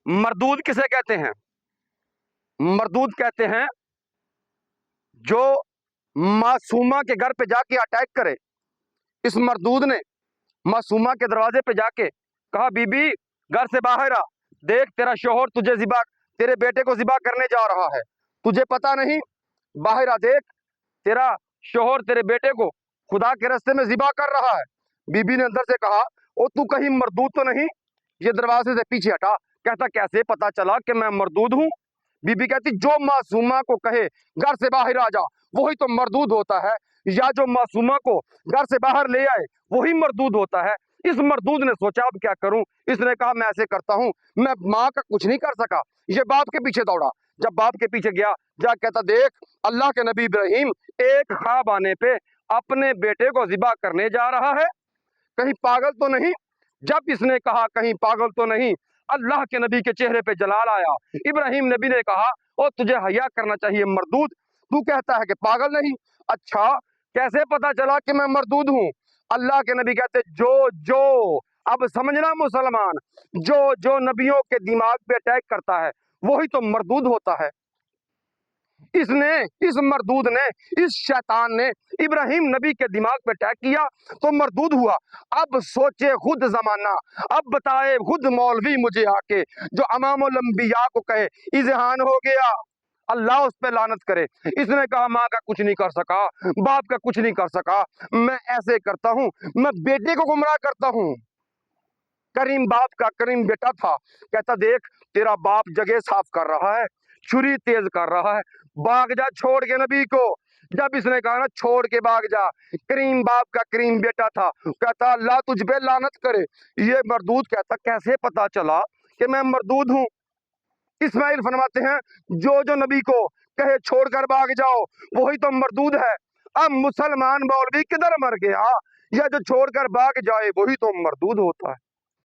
मरदूद किसे कहते हैं? मरदूद कहते हैं जो मासूमा के घर पे जाके अटैक करे। इस मरदूद ने मासूमा के दरवाजे पे जाके कहा, बीबी घर से बाहर आ, देख तेरा शोहर तुझे ज़िबा, तेरे बेटे को ज़िबा करने जा रहा है, तुझे पता नहीं? बाहर आ, देख तेरा शोहर तेरे बेटे को खुदा के रास्ते में ज़िबा कर रहा है। बीबी ने अंदर से कहा, ओ तू कहीं मरदूद तो नहीं? ये दरवाजे से पीछे हटा। कहता, कैसे पता चला कि मैं मरदूद हूँ? बीबी कहती, जो मासूमा को कहे घर से बाहर आ जा वही तो मरदूद होता है, या जो मासूमा को घर से बाहर ले आए वही मरदूद होता है। इस मरदूद ने सोचा अब क्या करूं। इसने कहा, मैं ऐसे करता हूं, मैं माँ का कुछ नहीं कर सका। ये बाप के पीछे दौड़ा। जब बाप के पीछे गया, जा कहता, देख अल्लाह के नबी इब्राहिम एक ख्वाब आने पे अपने बेटे को ज़िबा करने जा रहा है, कहीं पागल तो नहीं? जब इसने कहा कहीं पागल तो नहीं, अल्लाह के नबी के चेहरे पे जलाल आया। इब्राहिम नबी ने कहा, ओ तुझे हया करना चाहिए मरदूद, तू कहता है कि पागल नहीं। अच्छा कैसे पता चला कि मैं मरदूद हूँ? अल्लाह के नबी कहते, जो जो अब समझना मुसलमान, जो जो नबियों के दिमाग पे अटैक करता है वही तो मरदूद होता है। इसने, इस मरदूद ने, इस शैतान ने इब्राहिम नबी के दिमाग पे अटैक किया तो मरदूद हुआ। अब सोचे खुद जमाना, अब बताए खुद मौलवी मुझे आके, जो अमामुल अंबिया को कहे इज़हान हो गया, अल्लाह उस पे लानत करे। इसने कहा, माँ का कुछ नहीं कर सका, बाप का कुछ नहीं कर सका, मैं ऐसे करता हूँ, मैं बेटे को गुमराह करता हूँ। करीम बाप का करीम बेटा था। कहता, देख तेरा बाप जगह साफ कर रहा है, छुरी तेज कर रहा है, भाग जा छोड़ के नबी को। जब इसने कहा ना छोड़ के भाग जा, करीम बाप का करीम बेटा था, कहता अल्लाह तुझ पे लानत करे। ये मरदूद कहता, कैसे पता चला कि मैं मरदूद हूँ? इस्माइल फरमाते हैं, जो जो नबी को कहे छोड़कर भाग जाओ वही तो मरदूद है। अब मुसलमान मौलवी किधर मर गया? या जो छोड़कर भाग जाए वही तो मरदूद होता है।